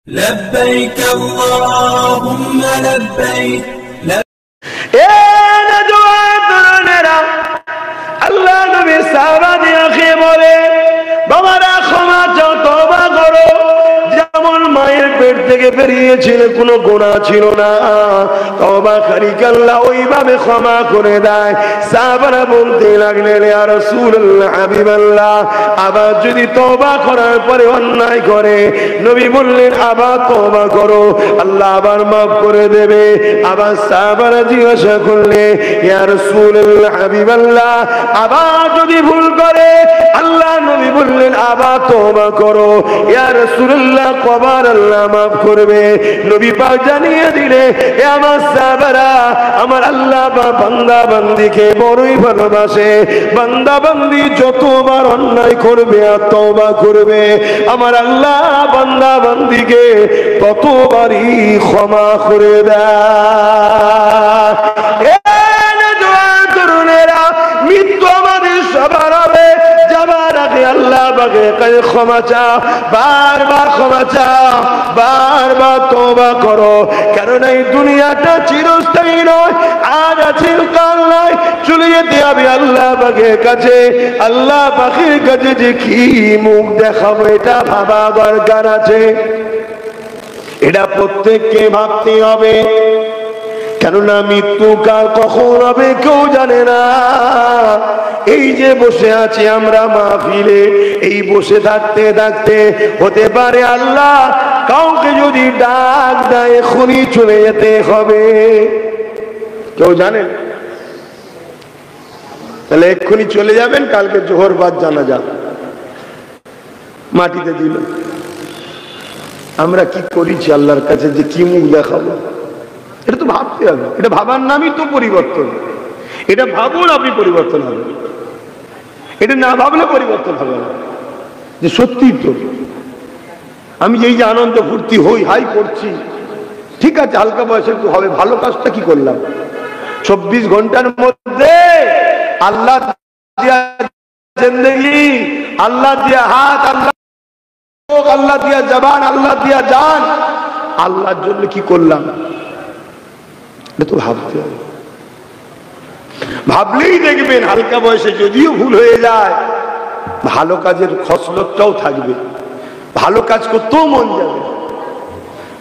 لبيك اللهم لبيك আল্লাহ নবী সাহাবাদেরকে বলে বাবারা ক্ষমা চাও, তওবা করো। যেমন মায়ের পেট থেকে বেরিয়েছিল, কোনো গুনাহ ছিল না, তওবাকারীকে আল্লাহ ওইভাবে ক্ষমা করে দেয়। সাহাবারা বলতে লাগলেন, ইয়া রাসূলুল্লাহ, হাবিবাল্লাহ, আবার যদি তওবা করার পরে অন্যায় করে, নবী বললেন আবার তওবা করো, আল্লাহ আবার মাফ করে দেবে। আবার সাহাবারা জিজ্ঞাসা করলে, ইয়া রাসূলুল্লাহ, হাবিবাল্লাহ, আবার যদি ভুল করে, আল্লাহ নবী বললেন আবার তওবা করো, ইয়া রাসূলুল্লাহ, কবার আল্লাহ মাফ করবে। নবী পাক জানিয়ে দিলে, এ আমার সাহাবারা, আমার আল্লাহ বান্দা বান্দীকে বড়ই ভালোবাসে। বান্দা বান্দী যতবার অন্যায় করবে আর তওবা করবে, আমার আল্লাহ বান্দা বান্দীকে ততবারই ক্ষমা করে দেয়। মৃত্যু আমাদের সবার হবে, যাবার আগে আল্লাহ পাকের কাছে ক্ষমা চাও, বারবার ক্ষমা চাও, বারবার তওবা করো। কারণ এই দুনিয়াটা চিরস্থায়ী নয়, আজ আছে কাল নয়, চলে যেতে হবে আল্লাহ পাকের কাছে। আল্লাহ পাকের কাছে যে কি মুখ দেখাবো, এটা ভাবা দরকার আছে, এটা প্রত্যেককে ভাবতে হবে। কেননা মৃত্যু কাল কখন হবে কেউ জানে না। এই যে বসে আছি আমরা মাহফিলে, এই বসে থাকতে থাকতে হতে পারে আল্লাহ কাউকে যদি ডাক দেয় এখনই চলে যেতে হবে, কেউ জানে? তাহলে এক্ষুনি চলে যাবেন, কালকে জোহর বাদ জানাজা মাটিতে দিল। আমরা কি করেছি আল্লাহর কাছে, যে কি মুখ দেখাবো? এটা তো ভাবতে হবে, এটা ভাবার নামই তো পরিবর্তন। এটা ভাবুন, আপনি পরিবর্তন হবে। এটা না ভাবলে পরিবর্তন হবে না। যে সত্যি তো আমি এই যে আনন্দ ফুর্তি হই হাই করছি, ঠিক আছে, হালকা বয়সে একটু হবে, ভালো কাজটা কি করলাম? 24 ঘন্টার মধ্যে আল্লাহ দিয়া জিন্দেগি, আল্লাহ দিয়া হাত, আল্লাহ দিয়া জবান, আল্লাহ দিয়া জান, আল্লাহর জন্য কি করলাম? এটা তো ভাবতে হবে। ভাবলেই দেখবেন হালকা বয়সে যদিও ভুল হয়ে যায়, ভালো কাজের খসলতটাও থাকবে, ভালো কাজ করতেও মন যাবে।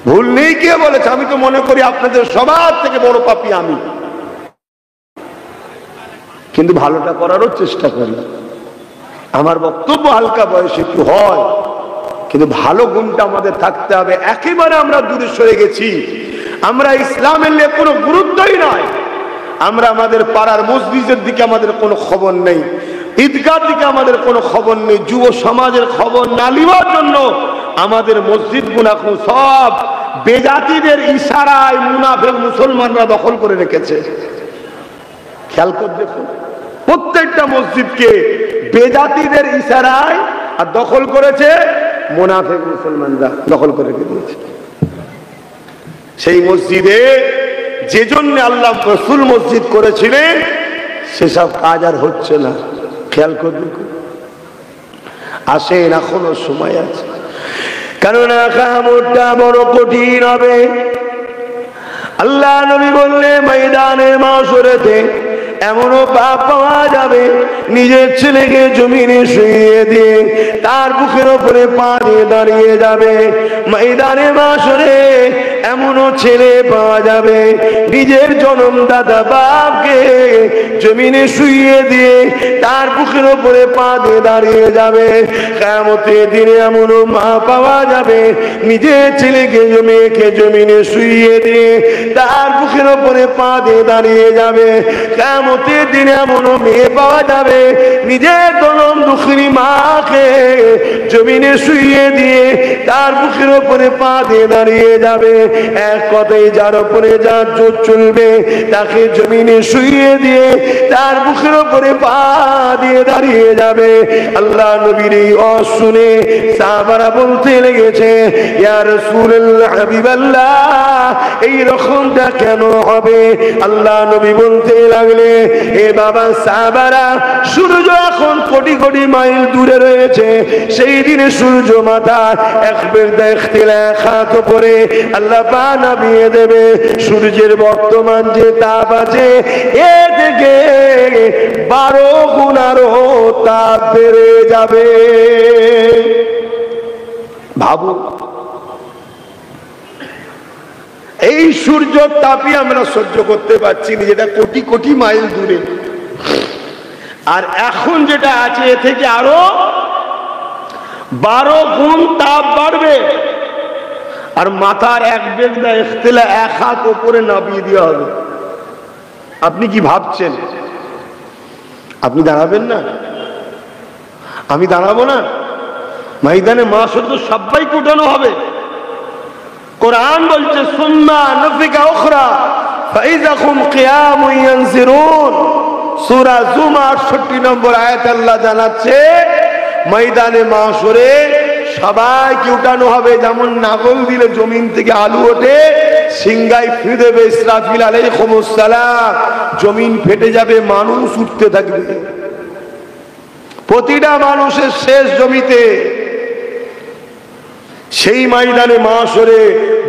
ভুল নেই কে বলেছে? আমি তো মনে করি আপনাদের সবার থেকে বড় পাপী আমি, কিন্তু ভালোটা করারও চেষ্টা করি। আমার বক্তব্য হালকা বয়সে একটু হয়, কিন্তু ভালো গুণটা আমাদের থাকতে হবে। একেবারে আমরা দূরে সরে গেছি, আমরা ইসলামের নিয়ে কোনো গুরুত্বই নয়। আমরা আমাদের পাড়ার মসজিদের দিকে আমাদের কোনো খবর নেই, ঈদগাহর দিকে আমাদের কোনো খবর নেই, যুব সমাজের খবর না নেওয়ার জন্য আমাদের মসজিদগুলো এখন সব বেজাতিদের ইশারায় মুনাফিক মুসলমানরা দখল করে রেখেছে। খেয়াল করে দেখুন, প্রত্যেকটা মসজিদকে বেজাতিদের ইশারায় আর দখল করেছে মুনাফিক মুসলমানরা, দখল করে রেখে দিয়েছে। সেই মসজিদে যে জন্য আল্লাহ রাসূল মসজিদ করেছিলেন সেসব কাজ আর হচ্ছে না। খেয়াল করে দেখুন, আসেন, এখনো সময় আছে, কেননা কিয়ামতটা বড় কঠিন হবে। আল্লাহ নবী বললেন ময়দানে মাশরেতে এমনও পাপ পাওয়া যাবে, নিজের ছেলেকে জমিনে শুইয়ে দিয়ে তার বুকের উপরে পা দিয়ে দাঁড়িয়ে যাবে। ময়দানে মাশরে এমনও ছেলে পাওয়া যাবে, নিজের জন্মদাতা বাপকে জমিনে শুইয়ে দিয়ে তার বুকের উপরে পা দিয়ে দাঁড়িয়ে যাবে। কিয়ামতের দিনে এমনও মা পাওয়া যাবে, নিজের ছেলেকে মেয়েকে জমিনে শুইয়ে দিয়ে তার বুকের উপরে পা দিয়ে দাঁড়িয়ে যাবে। কিয়ামতের দিনে এমনও মেয়ে পাওয়া যাবে, নিজের জনম দুঃখিনী মাকে জমিনে শুইয়ে দিয়ে তার বুকের উপরে পা দিয়ে দাঁড়িয়ে যাবে। এক কথায় যার উপরে যার জোর চলবে তাকে জমিনে শুইয়ে দিয়ে তার মুখের উপরে পা দিয়ে দাঁড়িয়ে যাবে। আল্লাহ নবীর এই ওয়াজ শুনে সাহাবারা বলতে লেগেছে, ইয়া রাসূলুল্লাহ হাবিবাল্লাহ, এই রকমটা কেন হবে? আল্লাহ নবী বলতে লাগলে, এ বাবা সাহাবারা, সূর্য এখন কোটি কোটি মাইল দূরে রয়েছে, সেই দিনে সূর্য মাথার এক বেদা ইখতিলাফ হাত উপরে আল্লাহ পা নামিয়ে দেবে। সূর্যের বর্তমান যে তাপ আছে এ থেকে 12 গুণ আরো তাপ বেড়ে যাবে। ভাবুন, এই সূর্যের তাপই আমরা সহ্য করতে পারছি না, যেটা কোটি কোটি মাইল দূরে, আর এখন যেটা আছে এ থেকে আরো 12 গুণ তাপ বাড়বে। আর মাথার এক বেগদা ইখতিলা এক হাত উপরে নামিয়ে দেওয়া হবে। আপনি কি ভাবছেন? আপনি দাঁড়াবেন না? আমি দাঁড়াবো না? ময়দানে মাশর তো সবাইকে উঠানো হবে। কোরআন বলছে, সুম্মা নুফিকা উখরা ফাইযা হুম কিয়ামুন ইয়ানজিরুন। সূরা জুমার 68 নম্বর আয়াত আল্লাহ জানাচ্ছে, ময়দানে মাশরে সবাইকে উঠানো হবে। যেমন নাগল দিলে জমিন থেকে আলু ওঠে, সিংগাই ফিরে দেবে ইসরাফিল আলাইহিস সালাম, জমিন ফেটে যাবে, মানুষ উঠতে থাকবে। প্রতিটা মানুষের শেষ জমিতে, সেই ময়দানে মাশরে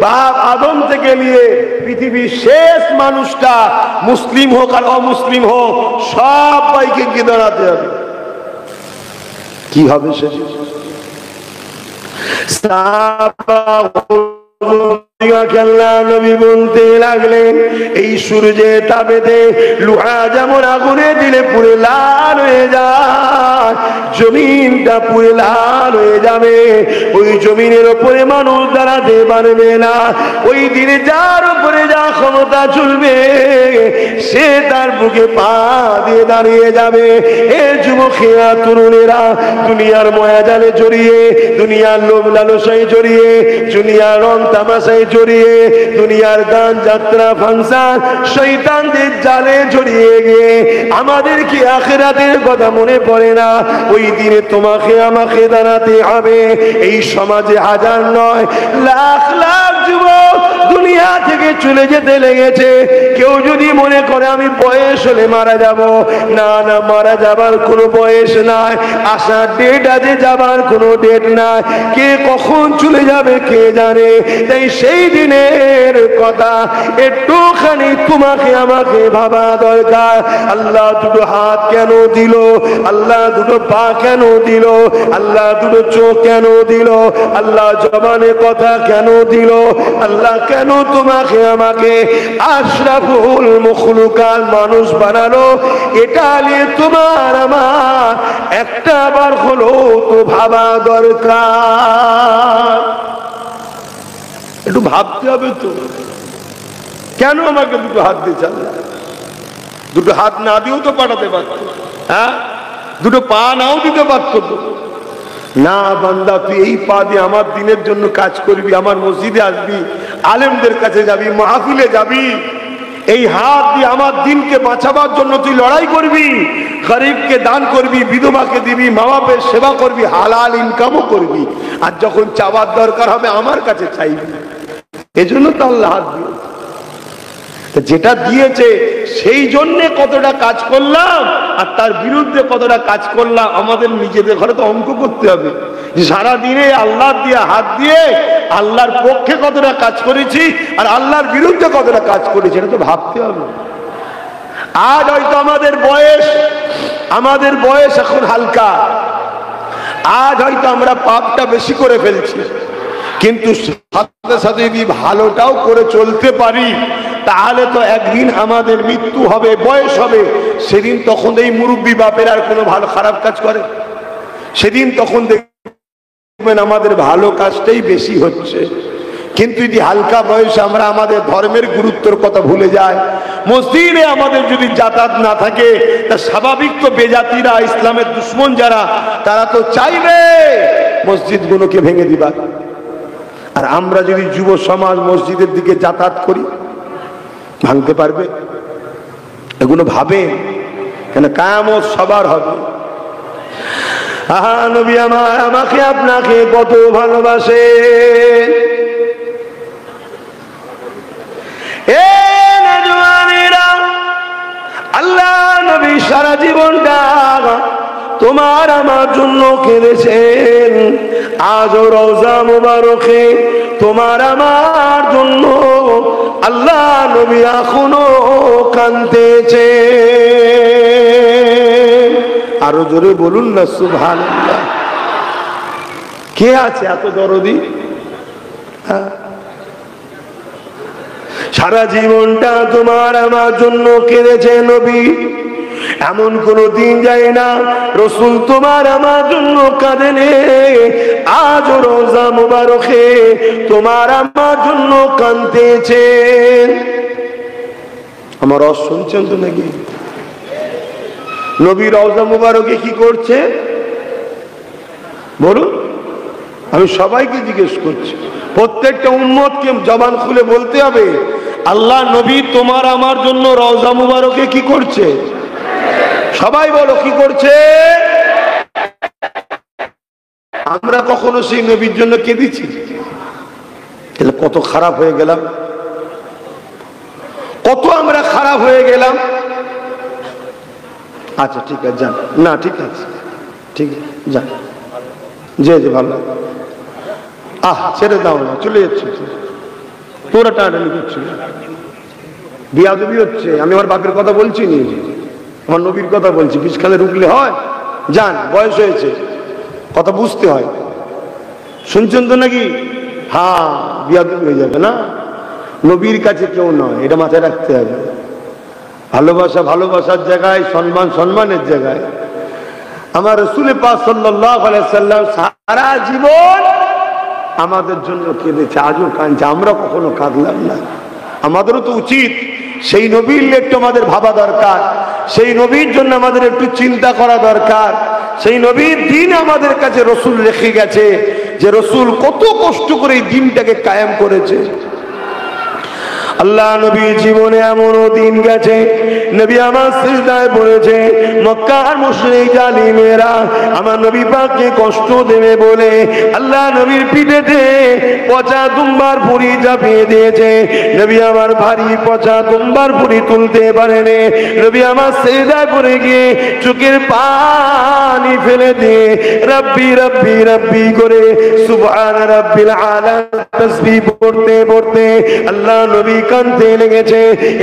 বাপ আদম থেকে নিয়ে পৃথিবীর শেষ মানুষটা, মুসলিম হোক আর অমুসলিম হোক, সবাইকে গিয়ে দাঁড়াতে হবে। কি হবে সেটা? নবী বলতে লাগলেন, এই সূর্যে তাপেতে লোহা যেমন আগুনে দিলে পুড়ে লাল হয়ে যায়, জমিনটা পুড়ে লাল হয়ে যাবে। ওই জমিনের উপরে মানুষ দাঁড়াতে পারবে না। ওই দিনে যার উপরে যা ক্ষমতা চলবে, সে তার বুকে পা দিয়ে দাঁড়িয়ে যাবে। এ যুবকেরা, তরুণেরা, দুনিয়ার মায়াজালে জড়িয়ে, দুনিয়ার লোভ লালসায় জড়িয়ে, দুনিয়ার রং তামাশায় জড়িয়ে, দুনিয়ার গান যাত্রা ফাংশন শয়তানদের জালে জড়িয়ে গিয়ে আমাদের কি আখিরাতের কথা মনে পড়ে না? ওই দিনে তোমাকে আমাকে দাঁড়াতে হবে। এই সমাজে হাজার নয় লাখ লাখ যুবক দুনিয়া থেকে চলে যেতে লেগেছে। কেউ যদি মনে করে আমি বয়স হলে মারা যাব, না না, মারা যাবার কোনো বয়স নাই, আসার ডেট আছে, যাবার কোনো ডেট নাই। কে কখন চলে যাবে কে জানে। তাই সেই দিনের কথা একটুখানি তোমাকে আমাকে ভাবা দরকার। আল্লাহ দুটো হাত কেন দিল? আল্লাহ দুটো পা কেন দিল? আল্লাহ দুটো চোখ কেন দিল? আল্লাহ জবানে কথা কেন দিল? আল্লাহ কেন তোমাকে আমাকে আশরাফুল মখলুকাত মানুষ বানালো? এটা নিয়ে তোমার আমার একটা বার হলো তো ভাবা দরকার। একটু ভাবতে হবে তো, কেন আমাকে দুটো হাত দিয়েছে আল্লাহ? দুটো হাত না দিয়েও তো পাঠাতে পারত, হ্যাঁ? দুটো পা নাও দিতে পারত তো। না বান্দা, তুই এই পা দিয়ে আমার দিনের জন্য কাজ করবি, আমার মসজিদে আসবি, আলেমদের কাছে যাবি, মাহফিলে যাবি। এই হাত দিয়ে আমার দিনকে বাঁচাবার জন্য তুই লড়াই করবি, গরিবকে দান করবি, বিধবাকে দিবি, মা বাপের সেবা করবি, হালাল ইনকামও করবি। আর যখন চাওয়ার দরকার হবে আমার কাছে চাইবি। এজন্য তো আল্লাহ হাত দিয়েছে। যেটা দিয়েছে সেই জন্যে কতটা কাজ করলাম আর তার বিরুদ্ধে কতটা কাজ করলাম, আমাদের নিজেদের ঘরে তো অঙ্ক করতে হবে। সারাদিনে আল্লাহ দিয়ে হাত দিয়ে আল্লাহর পক্ষে কতটা কাজ করেছি আর আল্লাহর বিরুদ্ধে কতটা কাজ করেছি, এটা তো ভাবতে হবে। আজ হয়তো আমাদের বয়স এখন হালকা, আজ হয়তো আমরা পাপটা বেশি করে ফেলছি, কিন্তু সাথে সাথে যদি ভালোটাও করে চলতে পারি তাহলে তো একদিন আমাদের মৃত্যু হবে, বয়স হবে। সেদিন তখন এই মুরব্বী বাপের আর কোনো ভালো খারাপ কাজ করে? সেদিন তখন দেখবেন আমাদের ভালো কাজটাই বেশি হচ্ছে। কিন্তু যদি হালকা বয়সে আমরা আমাদের ধর্মের গুরুত্বের কথা ভুলে যাই, মসজিদে আমাদের যদি যাতায়াত না থাকে, তা স্বাভাবিক তো বেজাতিরা, ইসলামের দুশ্মন যারা, তারা তো চাইবে মসজিদগুলোকে ভেঙে দিবা। আর আমরা যদি যুব সমাজ মসজিদের দিকে যাতায়াত করি, ভাঙতে পারবে? এগুলো ভাবে কেন? কিয়ামত সবার হবে। আহা, নবী আমার আমাকে আপনাকে কত ভালোবাসে। এ নওজওয়ানেরা, আল্লাহ নবী সারা জীবনটা তোমার আমার জন্য কেঁদেছেন। আজও রওজা মুবারকে তোমার আমার জন্য আল্লাহ নবী এখনো কাঁদতেছে। আরো জোরে বলুন না সুবহানাল্লাহ। কে আছে এত দরদি? সারা জীবনটা তোমার আমার জন্য কেঁদেছে নবী। এমন কোন দিন যায় না রাসূল তোমার আমার জন্য কাঁদেনে। আজ রোজা মুবারকে তোমার আমার জন্য কাঁদতেছেন। আমার রস শুনছেন তো নাকি? নবী রওজা মুবারকে কি করছে বলুন? আমি সবাইকে জিজ্ঞেস করছি, প্রত্যেকটা উম্মতকে জবান খুলে বলতে হবে, আল্লাহ নবী তোমার আমার জন্য রওজা মুবারকে কি করছে? সবাই বলো কি করছে? আমরা কখনো সেই নবীর জন্য কেঁদেছি? তাহলে কত খারাপ হয়ে গেলাম, কত আমরা খারাপ হয়ে গেলাম। আচ্ছা ঠিক আছে যান, না ঠিক আছে, ঠিক আছে যান, যে যে ভালো। ছেড়ে দাও না, চলে যাচ্ছে, তোরা টানাটানি করছি, বিয়াদবি হচ্ছে। আমি আমার বাপের কথা বলছি নি, আমার নবীর কথা বলছি। পিছখানে রুকলে হয়? যান, বয়স হয়েছে, কথা বুঝতে হয়। শুনছেন তো নাকি? হ্যাঁ, বিয়াদবি হয়ে যাবে না। নবীর কাছে কেউ নয়, এটা মাথায় রাখতে হবে। ভালোবাসা ভালোবাসার জায়গায়, সম্মান সম্মানের জায়গায়। আমার রাসূল পাক সাল্লাল্লাহু আলাইহি সাল্লাম সারা জীবন আমাদের জন্য কেঁদেছে, আজও কাঁদছে। আমরা কখনো কাঁদলাম না। আমাদেরও তো উচিত সেই নবীর একটু আমাদের ভাবা দরকার, সেই নবীর জন্য আমাদের একটু চিন্তা করা দরকার। সেই নবীর দিন আমাদের কাছে রাসূল রেখে গেছে, যে রাসূল কত কষ্ট করে এই দিনটাকে কায়েম করেছে। আল্লাহ নবী জীবনে এমনও দিন গেছে, নবী আমার সিজদায় পড়েছে, মক্কার মুশরিক জালিমেরা আমার নবী পাককে কষ্ট দেবে বলে আল্লাহ নবীর পিঠেতে পচা দুম্বার পুরি চাপিয়ে দিয়েছে। নবী আমার ভারী পচা দুম্বার পুরি তুলতে পারেনি। নবী আমার সিজদায় পড়ে গিয়ে চোখের পানি ফেলে দিয়ে রব্বি রব্বি রব্বি করে সুবহান রাব্বিল আলা তাসবিহ পড়তে পড়তে আল্লাহ নবী কাঁদতে লেগেছে।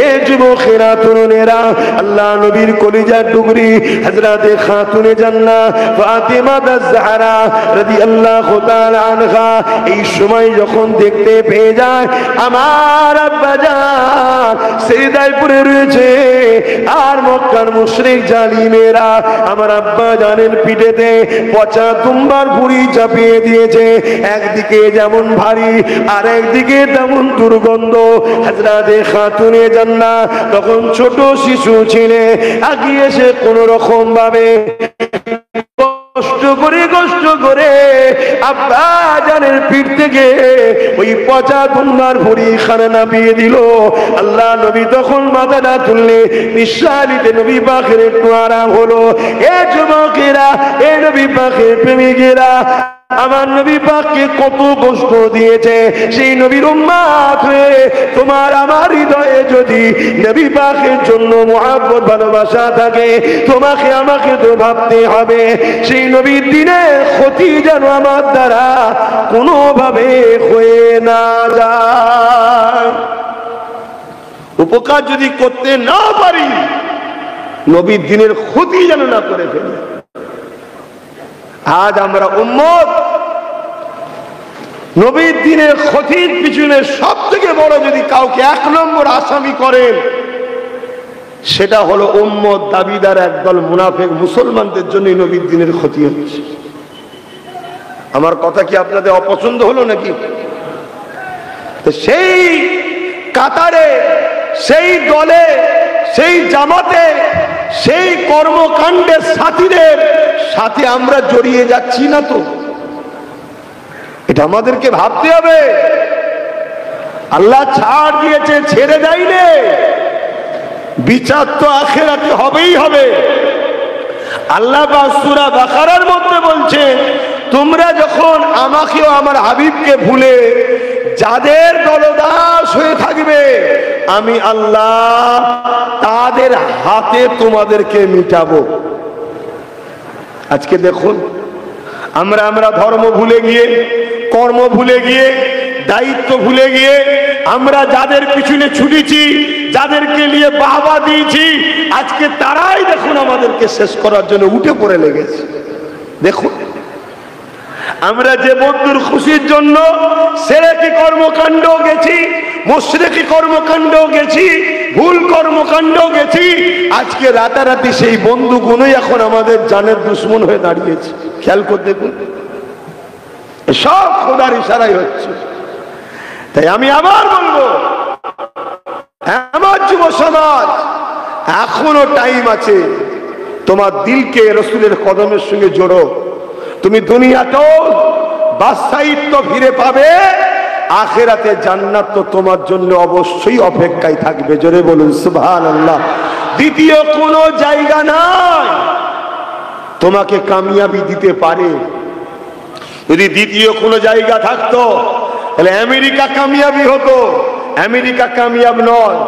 এ যুবকেরা, তরুণেরা, আল্লাহ নবীর কলিজার টুকরি হযরতে খাতুনে জান্নাত ফাতিমা আয-জাহরা রাদিয়াল্লাহু তাআলা আনহা এই সময় যখন দেখতে পেয়ে যায় আমার আব্বা জান সিজদায় পড়ে রয়েছে, আর মক্কার মুশরিক জালিমেরা আমার আব্বা জানের পিঠেতে পচা দুম্বার পুরি চাপিয়ে দিয়েছে। একদিকে যেমন ভারী, আর একদিকে তেমন দুর্গন্ধ। হযরতে খাতুনে জান্নাত তখন ছোট শিশু ছিলে, আগিয়ে এসে কোন রকম ভাবে কষ্ট করে আব্বা জানের পিঠ থেকে ওই পচা দুম্বার ভুঁড়ি খানা নামিয়ে দিল। আল্লাহ নবী তখন মাথাটা তুললে নিঃশ্বাসিতে নবী পাকের একটু আরাম হলো। এ যুবকেরা, এ নবী পাকের প্রেমিকেরা, আমার নবী পাককে কত কষ্ট দিয়েছে। সেই নবীর উম্মত হয়ে তোমার আমার হৃদয়ে যদি নবী পাকের জন্য মহব্বত ভালোবাসা থাকে, তোমাকে আমাকে তো ভাবতে হবে সেই নবীর দিনের ক্ষতি যেন আমার দ্বারা কোনোভাবে হয়ে না যায়। উপকার যদি করতে না পারি, নবীর দিনের ক্ষতি যেন না করে ফেলি। আজ আমরা উম্মত নবীর দিনের ক্ষতির পিছনে সব থেকে বড় যদি কাউকে 1 নম্বর আসামি করেন, সেটা হলো উম্মত দাবিদার একদল মুনাফিক মুসলমানদের জন্যই নবীর দিনের ক্ষতি হচ্ছে। আমার কথা কি আপনাদের অপছন্দ হলো নাকি? তো সেই কাতারে, সেই দলে, সেই জামাতে, সেই কর্মকাণ্ডের সাথীদের সাথে আমরা জড়িয়ে যাচ্ছি না তো? এটা আমাদেরকে ভাবতে হবে। আল্লাহ ছাড় দিয়েছে, ছেড়ে দেয়নি। বিচার তো আখিরাতে হবেই হবে। আল্লাহ সূরা বাকারার মধ্যে বলছে, তোমরা যখন আমাকেও আমার হাবিবকে ভুলে যাদের দলদাস হয়ে থাকবে, আমি আল্লাহ তাদের হাতে তোমাদেরকে মিটাবো। আজকে দেখুন, আমরা ধর্ম ভুলে গিয়ে, কর্ম ভুলে গিয়ে, দায়িত্ব ভুলে গিয়ে আমরা যাদের পিছনে ছুটেছি, যাদেরকে নিয়ে বাহবা দিয়েছি, আজকে তারাই দেখুন আমাদেরকে শেষ করার জন্য উঠে পড়ে লেগেছে। দেখুন, আমরা যে বন্ধুর খুশির জন্য শিরকি কর্মকাণ্ড গেছি, মুশরিকি কর্মকাণ্ড গেছি, ভুল কর্মকাণ্ড গেছি, আজকে রাতারাতি সেই বন্ধুগুলোই এখন আমাদের জানের দুশ্মন হয়ে দাঁড়িয়েছে। খেয়াল করে দেখুন, সব খোদার ইশারাই হচ্ছে। তাই আমি আবার বলবো, আমার যুব সমাজ, এখনো টাইম আছে। তোমার দিলকে রসুলের কদমের সঙ্গে জোড়ো। তুমি দুনিয়াতেও বাদশাহিত্ব ফিরে পাবে, আখিরাতে জান্নাত তো তোমার জন্য অবশ্যই অপেক্ষায় থাকবে। জোরে বলুন সুবহানাল্লাহ। দ্বিতীয় কোনো জায়গা নাই তোমাকে কামিয়াবি দিতে পারে। যদি দ্বিতীয় কোনো জায়গা থাকতো তাহলে আমেরিকা কামিয়াবি হতো। আমেরিকা কামিয়াব নয়।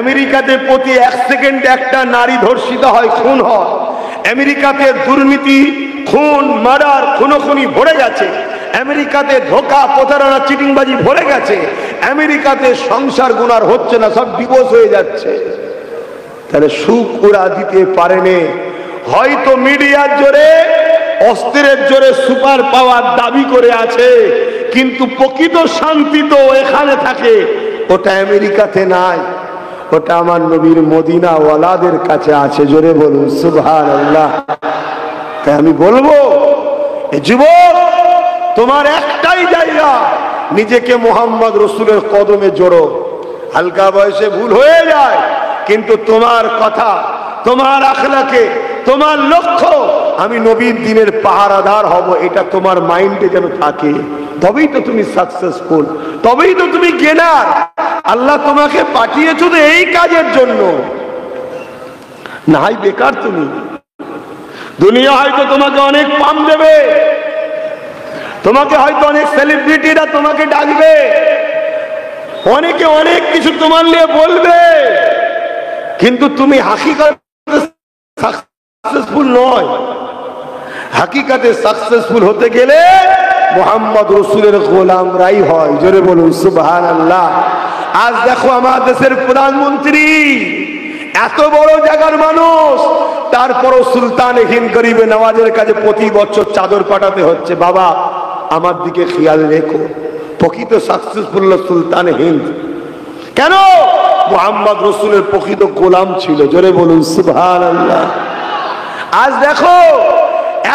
আমেরিকাতে প্রতি 1 সেকেন্ডে একটা নারী ধর্ষিত হয়, খুন হয়। আমেরিকাতে দুর্নীতি, খুন, মার্ডার, খুনোখুনি ভরে গেছে। আমেরিকাতে ধোঁকা, প্রতারণা, চিটিংবাজি ভরে গেছে। আমেরিকাতে সংসার গুনার হচ্ছে না, সব ডিভোর্স হয়ে যাচ্ছে। তাহলে সুখ ওরা দিতে পারেনি। হয়তো মিডিয়ার জোরে, অস্ত্রের জোরে সুপার পাওয়ার দাবি করে আছে, কিন্তু প্রকৃত শান্তি তো এখানে থাকে। ওটা আমেরিকাতে নাই, ওটা আমার নবীর মদিনা ওয়ালাদের কাছে আছে। জোরে বলুন সুবহানাল্লাহ। তাই আমি বলবো, যুবক, তোমার একটাই জায়গা, নিজেকে মোহাম্মদ রসুলের কদমে জোড়ো। হালকা বয়সে ভুল হয়ে যায়, কিন্তু তোমার কথা, তোমার আখলাকে, তোমার লক্ষ্য, আমি নবীর দিনের পাহারাদার হব, এটা তোমার মাইন্ডে যেন থাকে। তবেই তো তুমি সাকসেসফুল, তবেই তো তুমি গেনার। আল্লাহ তোমাকে পাঠিয়েছো তো এই কাজের জন্য, না হয় বেকার তুমি। দুনিয়া হয়তো তোমাকে অনেক পাম দেবে, তোমাকে হয়তো অনেক সেলিব্রিটিরা তোমাকে ডাকবে, অনেকে অনেক কিছু তোমার নিয়ে বলবে, কিন্তু তুমি হাকিকতে সাকসেসফুল নয়। হাকিকতে সাকসেসফুল হতে গেলে মুহাম্মদ রাসূলের গোলামরাই হয়। জোরে বলুন সুবহানাল্লাহ। আজ দেখো, আমার দেশের প্রধানমন্ত্রী এত বড় জায়গার মানুষ, তারপরও সুলতান হিন্দ গরিবে নওয়াজের কাছে প্রতি বছর চাদর পাঠাতে হচ্ছে, বাবা আমার দিকে খেয়াল রেখো। প্রকৃত সাকসেসফুল সুলতান হিন্দ। কেন? মুহাম্মদ রাসূলের প্রকৃত গোলাম ছিল। জোরে বলুন সুবহানাল্লাহ। আজ দেখো,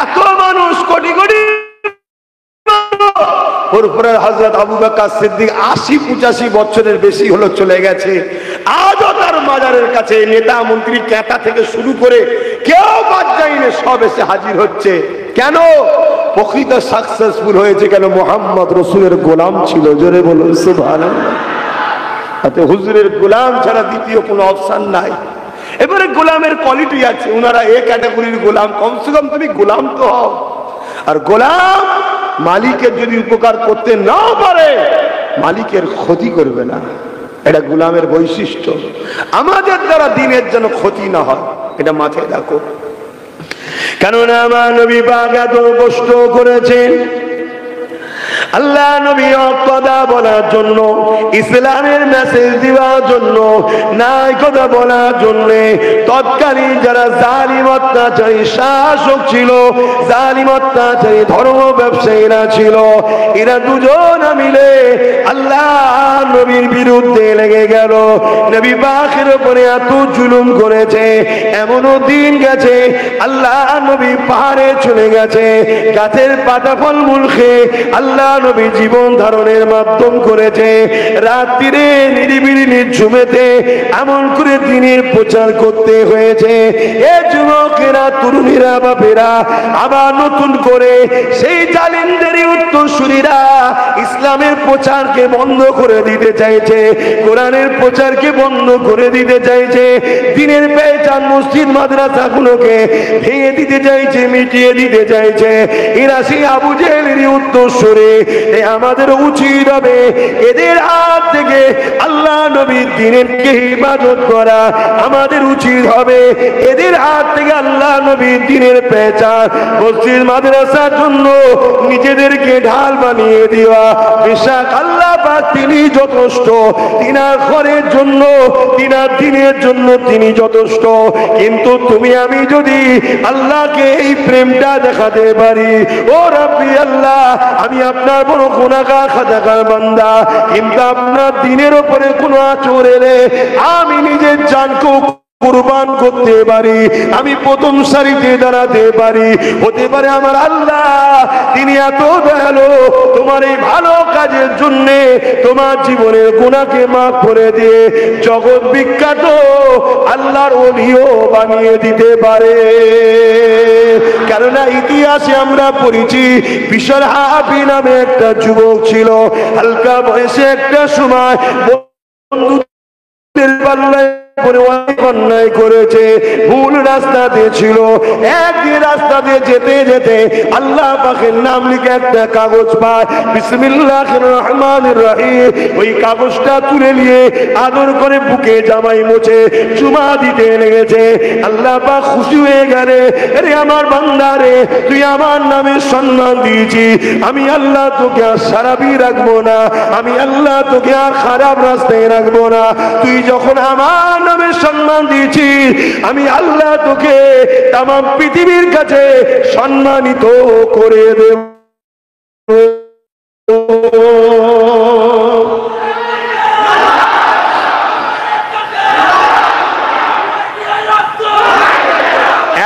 এত মানুষ, কোটি কোটি হযরত আবু বকর সিদ্দিক ৮০-৮৫ বছরের বেশি হলো চলে গেছে। আজও তার মাজারের কাছে নেতা মন্ত্রী ক্যাটা থেকে শুরু করে কেউ বাদ যায়নি, সব এসে হাজির হচ্ছে। কেন? প্রকৃত সাকসেসফুল হয়েছে কেন? মুহাম্মদ রাসূলের গোলাম ছিল। জোরে বলুন সুবহানাল্লাহ। তাতে হুজুরের গোলাম ছাড়া দ্বিতীয় কোনো অপশন নাই। এবারে গোলামের কোয়ালিটি আছে, ওনারা এ ক্যাটাগরির গোলাম, কমসে কম তুমি গোলাম তো হও। আর গোলাম মালিকের যদি উপকার করতে না পারে, মালিকের ক্ষতি করবে না, এটা গোলামের বৈশিষ্ট্য। আমাদের দ্বারা দিনের যেন ক্ষতি না হয়, এটা মাথায় রাখো। কেননা আমার নবী পাক এত কষ্ট করেছেন আল্লাহ নবী কথা বলার জন্য, ইসলামের মেসেজ দেওয়ার জন্য, নাই কথা বলার জন্য। তৎকালীন যারা জালিম অত্যাচারী শাসক ছিল, জালিম অত্যাচারী ধর্ম ব্যবসায়ীরা ছিল, এরা দুজন মিলে আল্লাহ নবীর বিরুদ্ধে লেগে গেল। নবী পাকের উপরে এত জুলুম করেছে, এমনও দিন গেছে আল্লাহ নবী পাহাড়ে চলে গেছে, গাছের পাতা ফল মূল খেয়ে আল্লাহ নবী জীবন ধারণের মাধ্যম করেছে। রাত্রিরে নিরিবিলি নিঝুমেতে এমন করে দিনের প্রচার করতে হয়েছে। এ যুবকেরা, তরুণীরা, বাপেরা আবার নতুন করে সেই জালিমদেরই উত্তরসূরিরা ইসলামের প্রচারকে বন্ধ করে দিতে চাইছে, কোরআনের প্রচারকে বন্ধ করে দিতে চাইছে, দিনের পেহচান মসজিদ মাদ্রাসাগুলোকে ভেঙে দিতে চাইছে, মিটিয়ে দিতে চাইছে। এরা সেই আবু জেহেলেরই উত্তরসূরি। আমাদের উচিত হবে এদের হাত থেকে আল্লাহ নবীর দিনের হিফাজত করা। আমাদের উচিত হবে এদের হাত থেকে আল্লাহ নবীর দিনের পেহচান মসজিদ মাদ্রাসার জন্য নিজেদেরকে ঢাল বানিয়ে দেওয়া। বিশ্বাস আল্লাহ পাক তিনি যথেষ্ট, তিনার ঘরের জন্য, তিনার দিনের জন্য তিনি যথেষ্ট। কিন্তু তুমি আমি যদি আল্লাহকে এই প্রেমটা দেখাতে পারি, ও রাব্বি আল্লাহ, আমি আপনার বড় গুনাহগার খাতাকার বান্দা, কিন্তু আপনার দিনের উপরে কোনো আঁচড় এলে আমি নিজের জানকেও কুরবান করতে পারি, আমি প্রথম সারিতে দাঁড়াতে পারি। হতে পারে আমার আল্লাহ তিনি এত দয়ালু, তোমার এই ভালো কাজের জন্য তোমার জীবনের গুনাহকে মাফ করে দিয়ে জগৎ বিখ্যাত আল্লাহর ওলিও বানিয়ে দিতে পারে। কেননা ইতিহাসে আমরা পড়েছি বিশাল হাফি নামে একটা যুবক ছিল, হালকা বয়সে একটা সময় বন্ধুদের পাল্লায় অন্যায় করেছে, ভুল রাস্তাতে ছিল। একই রাস্তা দিয়ে যেতে যেতে আল্লাহ পাকের নাম লিখে একটা কাগজ পায়, বিসমিল্লাহির রহমানির রহিম। ওই কাগজটা তুলে নিয়ে আদর করে বুকে জামাই মুছে চুমা দিতে লেগেছে। আল্লাহ পাক খুশি হয়ে গেলে, আরে আমার বান্দা রে, তুই আমার নামে সম্মান দিয়েছি, আমি আল্লাহ তোকে আর সারাবি রাখবো না, আমি আল্লাহ তোকে আর খারাপ রাস্তায় রাখবো না। তুই যখন আমার নামে সম্মান দিয়েছি, আমি আল্লাহ তোকে তামাম পৃথিবীর কাছে সম্মানিত করে দেব।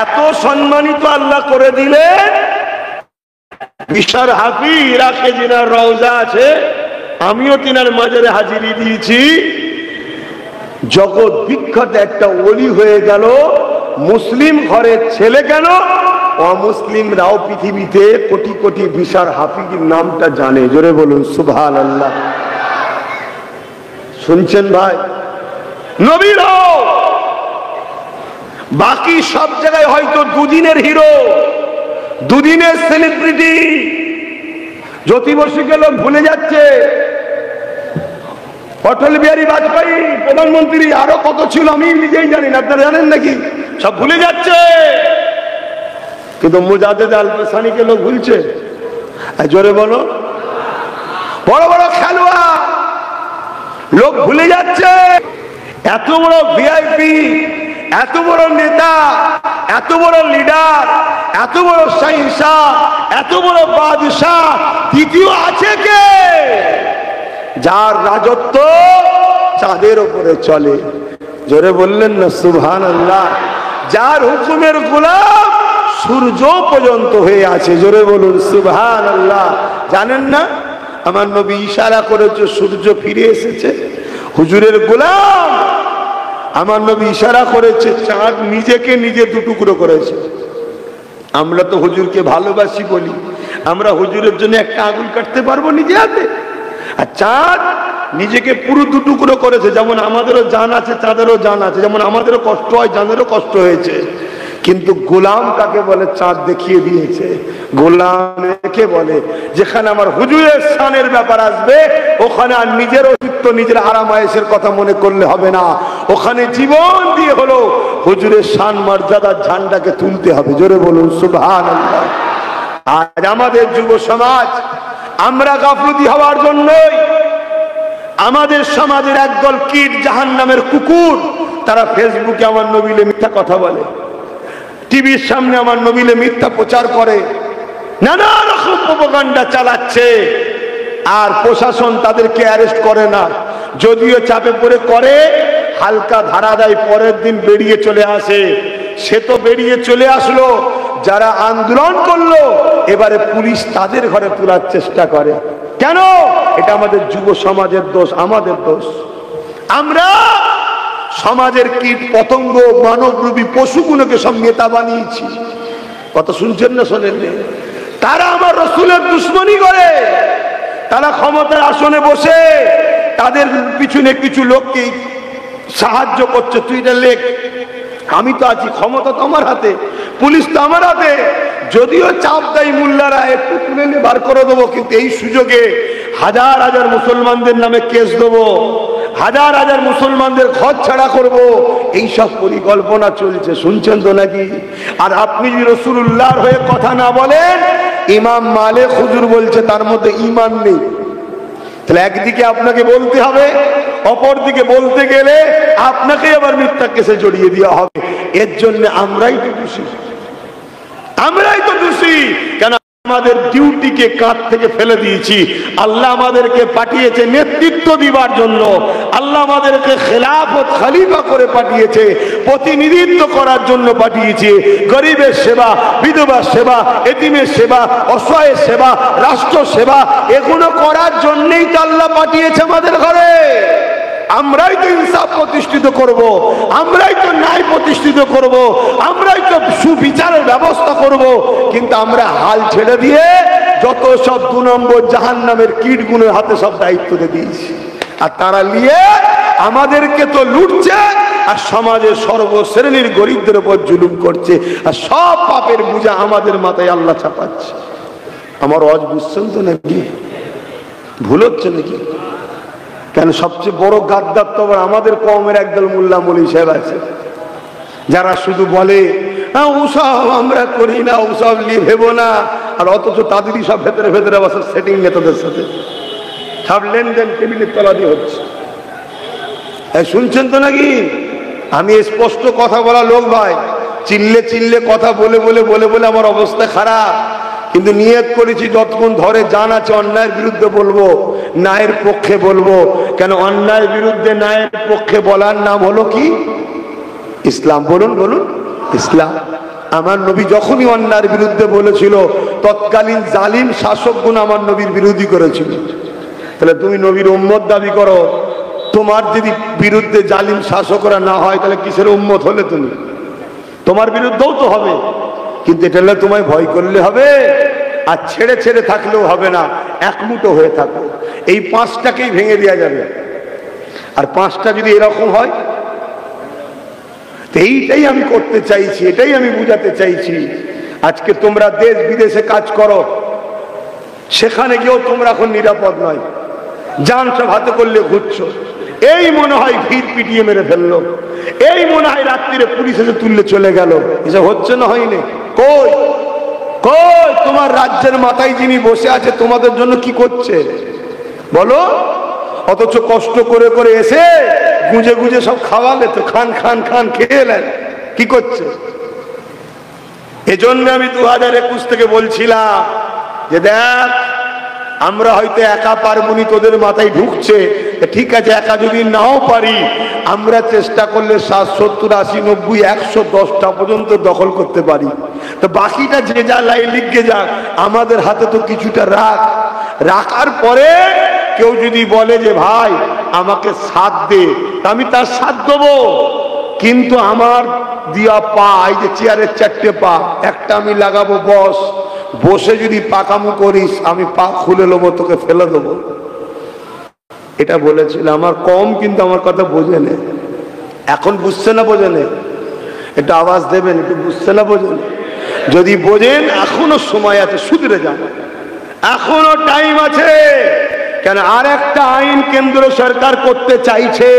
এত সম্মানিত আল্লাহ করে দিলে, বিশাল হাফি ইরাকে যিনার রওজা আছে, আমিও তিনার মাজারে হাজিরি দিয়েছি। জগৎ বিখ্যাত একটা ওলি হয়ে গেল, মুসলিম ঘরের ছেলে কেন, অমুসলিমরাও পৃথিবীতে কোটি কোটি বিশাল হাফিজের নামটা জানে। জোরে বলুন সুবহানাল্লাহ। শুনছেন ভাই? নবীরাও বাকি সব জায়গায় হয়তো দুদিনের হিরো, দুদিনের সেলিব্রিটি, জ্যোতি বসুকে লোক ভুলে যাচ্ছে, অটল বিহারী বাজপেয়ী প্রধানমন্ত্রী, আরো কত ছিল আমি নিজেই জানি না, আপনারা জানেন নাকি? সব ভুলে যাচ্ছে। কিন্তু মুজাদ্দেদ আল-বাসানিকে লোক ভুলছে। জোরে বলো। বড় বড় খেলোয়াড় লোক ভুলে যাচ্ছে। এত বড় ভিআইপি, এত বড় নেতা, এত বড় লিডার, এত বড় শাহিনশাহ, এত বড় বাদশাহ দ্বিতীয় আছে কে? যার রাজত্ব চাঁদের উপরে চলে। জোরে বললেন না সুবহানাল্লাহ। যার হুকুমের গোলাম সূর্য পর্যন্ত হয়ে আছে। জোরে বলুন সুবহানাল্লাহ। জানেন না আমার নবী ইশারা করেছে সূর্য ফিরে এসেছে, হুজুরের গোলাম আমার নবী ইশারা করেছে চাঁদ নিজেকে নিজে দুটুকরো করেছে। আমরা তো হুজুরকে ভালোবাসি বলি, আমরা হুজুরের জন্য একটা আগুন কাটতে পারবো নিজে হাতে? আর চাঁদ নিজেকে পুরো দুটুকরো করেছে। যেমন আমাদেরও জান আছে, চাঁদেরও জান আছে, যেমন আমাদেরও কষ্ট হয়, চাঁদেরও কষ্ট হয়েছে। কিন্তু গোলাম কাকে বলে? চাঁদ দেখিয়ে দিয়েছে। গোলাম কে বলে? যেখানে আমার হুজুরের শানের ব্যাপার আসবে, ওখানে আর নিজের অস্তিত্ব, নিজের আরাম আয়েশের কথা মনে করলে হবে না, ওখানে জীবন দিয়ে হলো হুজুরের শান মর্যাদার ঝান্ডাকে তুলতে হবে। জোরে বলুন সুবহানাল্লাহ। আজ আমাদের যুব সমাজ, আমরা গাফলতি হওয়ার জন্যই আমাদের সমাজের একদল কীট জাহান্নামের কুকুর, তারা ফেসবুকে আমার নবীলে মিথ্যা কথা বলে, টিভির সামনে আমার নবীলে মিথ্যা প্রচার করে, নানা রকম প্রোপাগান্ডা চালাচ্ছে। আর প্রশাসন তাদেরকে অ্যারেস্ট করে না, যদিও চাপে পড়ে করে, হালকা ধারা দেয়, পরের দিন বেরিয়ে চলে আসে। সে তো বেরিয়ে চলে আসলো, যারা আন্দোলন করলো এবারে পুলিশ তাদের ঘরে তোলার চেষ্টা করে। কেন? এটা আমাদের যুব সমাজের দোষ, আমাদের দোষ। আমরা সমাজের কীট পতঙ্গ মানবরূপী পশুগুলোকে সব নেতা বানিয়েছি। কত শুনছেন না শোনেন? তারা আমার রসুলের দুশ্মনী করে, তারা ক্ষমতার আসনে বসে তাদের পিছনে কিছু লোককে সাহায্য করছে। তুই এটা লেখ, আমি তো আছি, ক্ষমতা তো আমার হাতে, পুলিশ তো আমার হাতে। যদিও চাপ দেয় মোল্লারা, একটু তুলে নিয়ে বার করে দেবো, কিন্তু এই সুযোগে হাজার হাজার মুসলমানদের নামে কেস দেবো, হাজার হাজার মুসলমানদের ঘর ছাড়া করব, এইসব পরিকল্পনা চলছে। শুনছেন তো নাকি? আর আপনি যদি রাসূলুল্লাহর হয়ে কথা না বলেন, ইমাম মালিক হুজুর বলছে তার মধ্যে ঈমান নেই। তাহলে একদিকে আপনাকে বলতে হবে, অপর দিকে বলতে গেলে আপনাকে আবার মিথ্যা কেসে জড়িয়ে দেওয়া হবে। এর জন্য আমরাই তো দোষী, আমরাই তো দোষী। কেন? আমাদের ডিউটিকে কাঁধ থেকে ফেলে দিয়েছি। আল্লাহ আমাদেরকে পাঠিয়েছে নেতৃত্ব দিবার জন্য, আল্লাহ আমাদেরকে খেলাফত খলিফা করে পাঠিয়েছে, প্রতিনিধিত্ব করার জন্য পাঠিয়েছে। গরিবের সেবা, বিধবার সেবা, এতিমের সেবা, অসহায়ের সেবা, রাষ্ট্র সেবা, এগুলো করার জন্যই তো আল্লাহ পাঠিয়েছে আমাদের ঘরে। আমরাই তো ইনসাফ প্রতিষ্ঠিত করব, আমরাই তো ন্যায় প্রতিষ্ঠিত করব, আমরাই তো সুবিচারের ব্যবস্থা করব। কিন্তু আমরা হাল ছেড়ে দিয়ে যত সব 2 নম্বর জাহান্নামের কীটগুলোর হাতে সব দায়িত্ব দিয়ে দিয়েছি। আর তারা নিয়ে আমাদেরকে তো লুটছে, আর সমাজের সর্বশ্রেণীর গরিবদের উপর জুলুম করছে, আর সব পাপের বোঝা আমাদের মাথায় আল্লাহ চাপাচ্ছে। আমার ওয়াজ বুঝছেন তো নাকি? ভুল হচ্ছে নাকি? কেন? সবচেয়ে বড় গাদ্দার তো আমাদের কওমের একদল মোল্লা মৌলভী সাহেব আছে, যারা শুধু বলে ওসব আমরা করি না, ওসব নিয়ে ভেবো না, আর অথচ তাদেরই সব ভেতরে ভেতরে বসে সেটিং নেতাদের সাথে সব লেনদেন টেবিলের তলা দিয়ে হচ্ছে। শুনছেন তো নাকি? আমি স্পষ্ট কথা বলা লোক ভাই, চিল্লে চিল্লে কথা বলে বলে বলে বলে আমার অবস্থা খারাপ। কিন্তু নিয়ত করেছি যতক্ষণ ধরে জান আছে অন্যায়ের বিরুদ্ধে বলবো, ন্যায়ের পক্ষে বলবো। কেন? অন্যায়ের বিরুদ্ধে ন্যায়ের পক্ষে বলার নাম হলো কি? ইসলাম। বলুন বলুন, ইসলাম। আমার নবী যখনই অন্যায়ের বিরুদ্ধে বলেছিল, তৎকালীন জালিম শাসকগুণ আমার নবীর বিরোধী করেছিল। তাহলে তুমি নবীর উম্মত দাবি করো, তোমার যদি বিরুদ্ধে জালিম শাসকরা না হয় তাহলে কিসের উম্মত হলে তুমি? তোমার বিরুদ্ধেও তো হবে, কিন্তু এটা তোমায় ভয় করলে হবে, আর ছেড়ে ছেড়ে থাকলেও হবে না। একমুটো হয়ে থাকো, এই 5টাকেই ভেঙে দেওয়া যাবে। আর 5টা যদি এরকম হয়, এইটাই আমি করতে চাইছি, এটাই আমি বুঝাতে চাইছি। আজকে তোমরা দেশ বিদেশে কাজ করো, সেখানে গিয়েও তোমরা এখন নিরাপদ নয়। জান সব হাতে করলে ঘুরছো, এই মনে হয় ভিড় পিটিয়ে মেরে ফেললো, এই মনে হয় রাত্রিরে পুলিশ এসে তুললে চলে গেল। এসব হচ্ছে না হয়নি? কই কই তোমার রাজ্যের মাথায় যিনি বসে আছে তোমাদের জন্য কি করছে বলো? অথচ কষ্ট করে করে এসে গুঁজে গুঁজে সব খাওয়ালে তো, খান খান খান খেয়ে এলেন, কি করছে? এজন্য আমি 2021 থেকে বলছিলাম যে দেখ, আমরা হয়তো একা পারবনি, তোদের মাথায় ঢুকছে, ঠিক আছে, একা যদি নাও পারি, আমরা চেষ্টা করলে 60, 70, 80, 90, 110টা পর্যন্ত দখল করতে পারি। তো বাকিটা যে যা লাইন লিখে যাক, আমাদের হাতে তো কিছুটা রাখার পরে কেউ যদি বলে যে ভাই আমাকে সাথ দে, আমি তার সাথ দেবো। কিন্তু আমার দিয়া পা, এই যে চেয়ারের 4টে পা, একটা আমি লাগাবো বস, বসে যদি পাকামো করিস আমি পা খুলে নেবো, তোকে ফেলে দেবো। এটা বলেছিল আমার কম, কিন্তু আমার কথা বোঝে না। এখন বুঝছে না বোঝে না? একটু আওয়াজ দেবেন, একটু বুঝছে না বোঝে না? যদি বোঝেন এখনো সময় আছে, শুধরে যান, এখনো টাইম আছে। কেন? আর একটা আইন কেন্দ্র সরকার করতে চাইছে।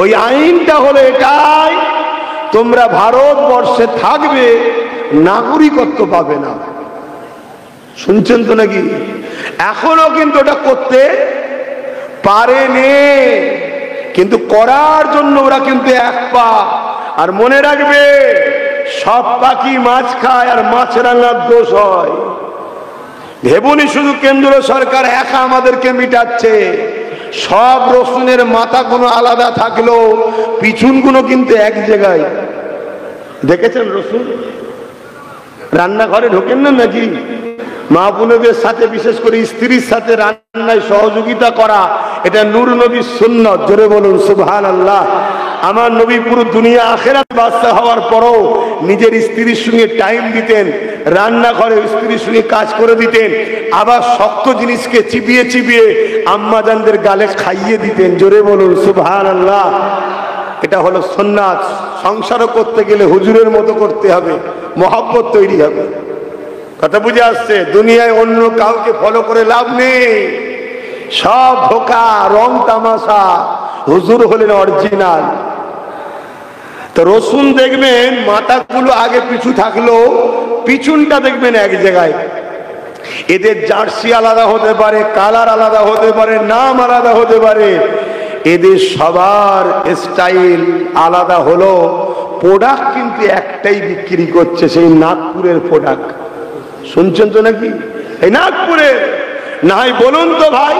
ওই আইনটা হলো এটাই, তোমরা ভারতবর্ষে থাকবে, নাগরিকত্ব পাবে না। শুনছেন তো নাকি? এখনো কিন্তু ওটা করতে পারেনি, কিন্তু করার জন্য ওরা কিন্তু এক পা। আর মনে রাখবে, সব পাখি মাছ খায় আর মাছ রাঙার দোষ হয়। ভেবনি শুধু কেন্দ্র সরকার একা আমাদেরকে মিটাচ্ছে, সব রসুনের মাথাগুলো আলাদা থাকলেও পিছনগুলো কিন্তু এক জায়গায়। দেখেছেন রসুন? রান্নাঘরে ঢোকেন না নাকি? মা বোনদের সাথে, বিশেষ করে স্ত্রীর সাথে রান্নায় সহযোগিতা করা, এটা নূর নবীর সুন্নাত। জোরে বলুন সুবহানাল্লাহ। আমার নবী পুরো দুনিয়া আখিরাত বাদশা হওয়ার পরও নিজের স্ত্রীর সঙ্গে টাইম দিতেন, রান্নাঘরে স্ত্রীর সঙ্গে কাজ করে দিতেন, আবার শক্ত জিনিসকে চিবিয়ে চিবিয়ে আম্মাজানদের গালে খাইয়ে দিতেন। জোরে বলুন সুবহানাল্লাহ। এটা হলো সুন্নাত। সংসারও করতে গেলে হুজুরের মতো করতে হবে, মহব্বত তৈরি হবে। কথা বুঝে আসছে? দুনিয়ায় অন্য কাউকে ফলো করে লাভ নেই, সব ধোঁকা, রং তামাশা। হুজুর হলেন অরিজিনাল। তো রসুন দেখবেন মাথাগুলো আগে পিছু থাকলেও পিছনটা দেখবেন এক জায়গায়। এদের জার্সি আলাদা হতে পারে, কালার আলাদা হতে পারে, নাম আলাদা হতে পারে, এদের সবার স্টাইল আলাদা হলো, প্রোডাক্ট কিন্তু একটাই বিক্রি করছে, সেই নাগপুরের প্রোডাক্ট। শুনছেন তো নাকি? এই নাগপুরের। না হয় বলুন তো ভাই,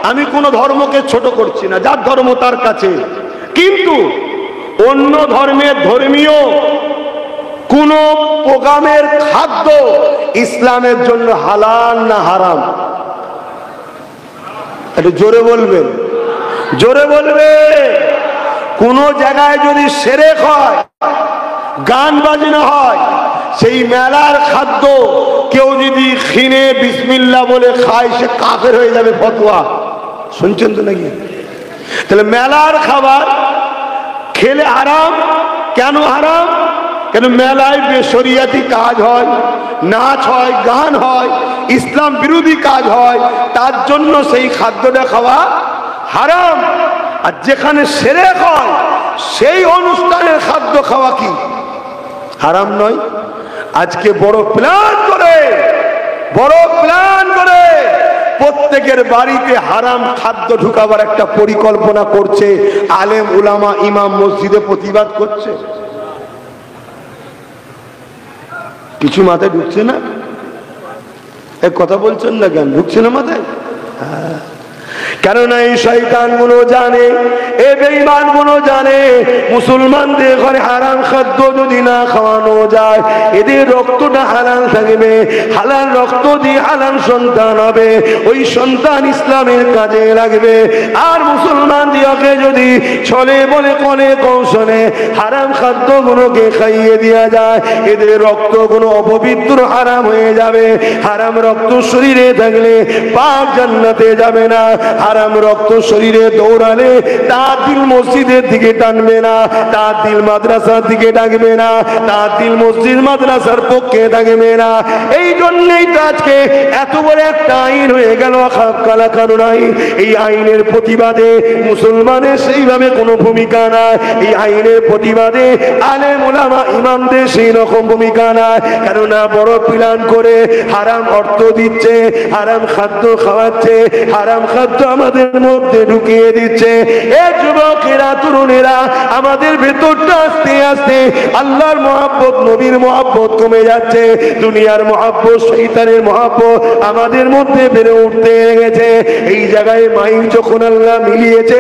আমি কোন ধর্মকে ছোট করছি না, যার ধর্ম তার কাছে, কিন্তু অন্য ধর্মের ধর্মীয় কোন প্রোগ্রামের খাদ্য ইসলামের জন্য হালাল না হারাম? একটু জোরে বলবেন, জোরে বলবে। কোন জায়গায় যদি শিরক হয়, গান বাজনা হয়, সেই মেলার খাদ্য কেউ যদি খিনে বিসমিল্লাহ বলে খায়, সে কাফের হয়ে যাবে, ফতোয়া। শুনছেন তো নাকি? তাহলে মেলার খাবার খেলে হারাম। কেন হারাম? কেন মেলায় বেশরিয়াতি কাজ হয়, নাচ হয়, গান হয়, ইসলাম বিরোধী কাজ হয়, তার জন্য সেই খাদ্যটা খাওয়া হারাম। আর যেখানে শিরক হয়, সেই অনুষ্ঠানের খাদ্য খাওয়া কি হারাম নয়? আজকে বড় প্ল্যান করে প্রত্যেকের বাড়িতে হারাম খাদ্য ঢুকাবার একটা পরিকল্পনা করছে। আলেম উলামা ইমাম মসজিদে প্রতিবাদ করছে। কিছু মাথায় ঢুকছে না? এক কথা বলছেন না কেন? ঢুকছে না মাথায়? কেননা এই শয়তান গুলো জানে, এ বেঈমান গুলো জানে, মুসলমানদের ঘরে হারাম খাদ্য যদি না খাওয়ানো যায়, এদের রক্তটা হালাল থাকবে, হালাল রক্ত দিয়ে হালাল সন্তান হবে, ওই সন্তান ইসলামের কাজে লাগবে। আর মুসলমান দিয়াকে যদি ছলে বলে কলে কৌশলে হারাম খাদ্য গুলোকে খাইয়ে দেওয়া যায়, এদের রক্ত গুলো অপবিত্র হারাম হয়ে যাবে। হারাম রক্ত শরীরে থাকলে পাক জান্নাতে যাবে না। হারাম রক্ত শরীরে দৌড়ালে তার দিল মসজিদের দিকে টানবে না, তার দিল মাদ্রাসার দিকে ডাকবে না, তার দিল মসজিদ মাদ্রাসার পক্ষে থাকবে না। এই জন্যই তো আজকে এত বড় একটা আইন হয়ে গেল, কালা কানুন আইন। এই আইনের প্রতিবাদে মুসলমানের সেইভাবে কোনো ভূমিকা নাই। এই আইনের প্রতিবাদে আলেম ওলামা ইমামদের সেই রকম ভূমিকা নাই। কেননা বড় প্ল্যান করে হারাম অর্থ দিচ্ছে, হারাম খাদ্য খাওয়াচ্ছে, হারাম খাদ্য আমাদের মধ্যে ঢুকিয়ে দিচ্ছে। এ যুবকেরা, তরুণেরা, আমাদের ভেতরটা আস্তে আস্তে আল্লাহর মহব্বত, নবীর মহব্বত কমে যাচ্ছে। দুনিয়ার মহব্বত, শয়তানের মহব্বত আমাদের মধ্যে বেড়ে উঠতে গেছে। এই জায়গায় মাইক যখন আল্লাহ মিলিয়েছে,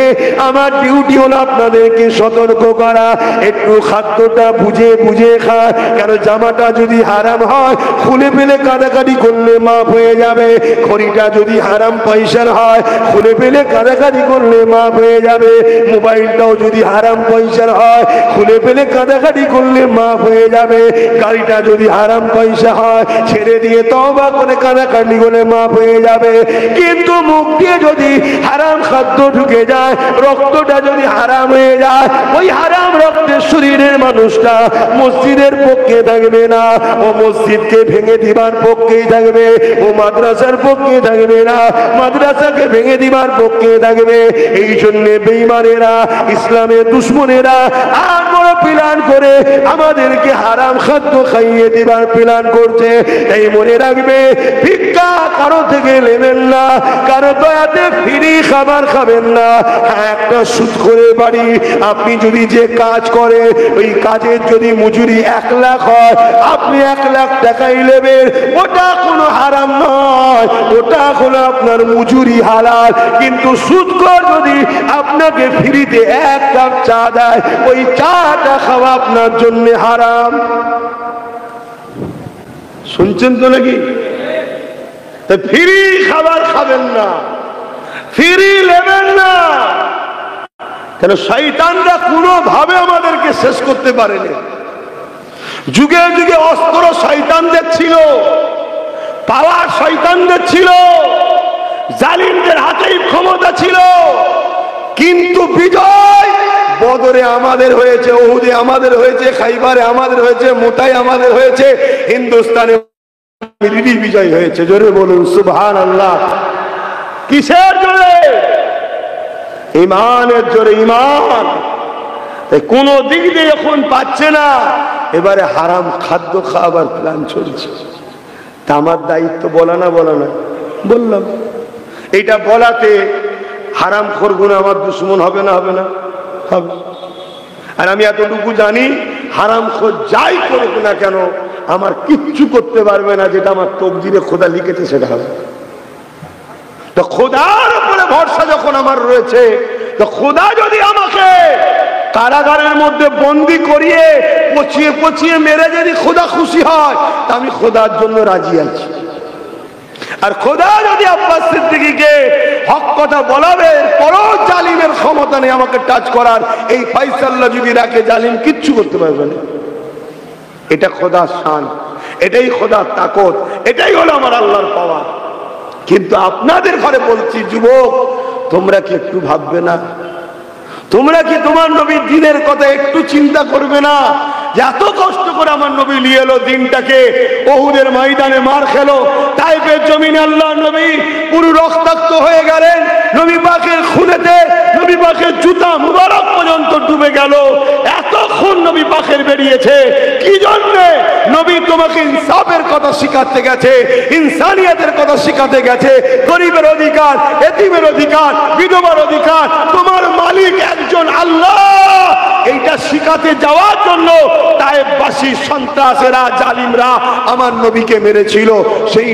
আমার ডিউটি হলো আপনাদেরকে সতর্ক করা, একটু খাদ্যটা বুঝে বুঝে খা। কেন জামাটা যদি হারাম হয়, খুলে ফেলে কাটাকাটি করলে মাফ হয়ে যাবে। খড়িটা যদি হারাম পয়সার হয়, খুলে ফেলে কাটাকাটি করলে মাফ হয়ে যাবে। মোবাইলটাও যদি হারাম পয়সার হয়, খুলে ফেলে কাটাকাটি করলে মাফ হয়ে যাবে। গাড়িটা যদি হারাম পয়সা হয়, ছেড়ে দিয়ে তওবা করে কাটাকাটি করলে মাফ হয়ে যাবে। কিন্তু মুখ দিয়ে যদি হারাম খাদ্য ঢুকে যায়, রক্তটা যদি হারাম হয়ে যায়, ওই হারাম রক্তের শরীরের মানুষটা মসজিদের পক্ষে থাকবে না, ও মসজিদকে ভেঙে দিবার পক্ষেই থাকবে, ও মাদ্রাসার পক্ষে থাকবে না, মাদ্রাসাকে ভেঙে দিবার পক্ষে থাকবে। এই জন্য বেঈমানেরা, ইসলামের দুশমনেরা আর বড় প্ল্যান করে আমাদেরকে হারাম খাদ্য খাইয়ে দিবার প্ল্যান করছে। এই মনে রাখবে, ভিক্ষা কারো থেকে নেবেন না, কারো দয়াতে ফ্রি খাবার খাবেন না। হ্যাঁ, একটা সুদ করে বাড়ি, আপনি যদি যে কাজ করে ওই কাজের যদি মজুরি 1 লাখ হয়, আপনি 1 লাখ টাকাই নেবেন, ওটা কোনো হারাম নয়, ওটা হলো আপনার মজুরি হালাল। কিন্তু সুদখোর যদি আপনাকে ফ্রিতে 1 কাপ চা দেয়, ওই চাটা খাওয়া আপনার জন্য হারাম। শুনছেন তো নাকি? ফ্রি খাবার খাবেন না, ফ্রি নেবেন না। কেন? শয়তানরা কোনোভাবে আমাদেরকে শেষ করতে পারেনি। যুগে যুগে অস্ত্র শয়তানদের ছিল, পাওয়ার শয়তানদের ছিল, জালিমদের হাতেই ক্ষমতা ছিল। কিন্তু বিজয় বদরে আমাদের হয়েছে, উহুদে আমাদের হয়েছে, খাইবারে আমাদের হয়েছে, মুতায় আমাদের হয়েছে, হিন্দুস্তানে বিজয় হয়েছে। জোরে বলুন সুবহানাল্লাহ। কিসের জোরে? ইমানের জোরে। ইমান কোন দিক দিয়ে এখন পাচ্ছে না, এবারে হারাম খাদ্য খাবার প্ল্যান চলছে। তা আমার দায়িত্ব বলা না বললাম, এইটা বলাতে হারাম খোরগুলো আমার দুশ্মন হবে না? হবে না? হবে। আর আমি এতটুকু জানি, হারাম খোর যাই করুক না কেন আমার কিচ্ছু করতে পারবে না, যেটা আমার তকদিরে খোদা লিখেছে সেটা হবে। তো খোদার উপরে ভরসা যখন আমার রয়েছে, তো খোদা যদি আমাকে কারাগারের মধ্যে বন্দি করিয়ে পচিয়ে পচিয়ে মেরে যদি খোদা খুশি হয়, তা আমি খোদার জন্য রাজি আছি। আর খোদা যদি আব্বাস সিদ্দিকীকে হক কথা বলাবে, পরও জালিমের ক্ষমতা নেই আমাকে টাচ করার, এই ফায়সালা যদি রাখে, জালিম কিচ্ছু করতে পারবে না। এটা খোদার শান, এটাই খোদার তাকত, এটাই হলো আমার আল্লাহর পাওয়ার। কিন্তু আপনাদের ঘরে বলছি, যুবক, তোমরা কি একটু ভাববে না? তোমরা কি তোমার নবীর দিনের কথা একটু চিন্তা করবে না? যে এত কষ্ট করে আমার নবী নিয়ে এলো দিনটাকে, উহুদের ময়দানে মার খেলো, তাইফের জমিনে আল্লাহ নবী পুরো রক্তাক্ত হয়ে গেলেন, নবী পাকের খুনেতে নবী পাকের জুতা মুবারক পর্যন্ত ডুবে গেল, এত খুন নবী পাকের বেরিয়েছে। কি জন্য? নবী তোমাকে ইনসাফের কথা শিখাতে গেছে, ইনসানিয়তের কথা শিখাতে গেছে, গরিবের অধিকার, এতিমের অধিকার, বিধবার অধিকার, তোমার মালিক একজন আল্লাহ, এইটা শিখাতে যাওয়ার জন্য তায়েফবাসী সন্ত্রাসেরা, জালিমরা আমার নবীকে মেরেছিল। সেই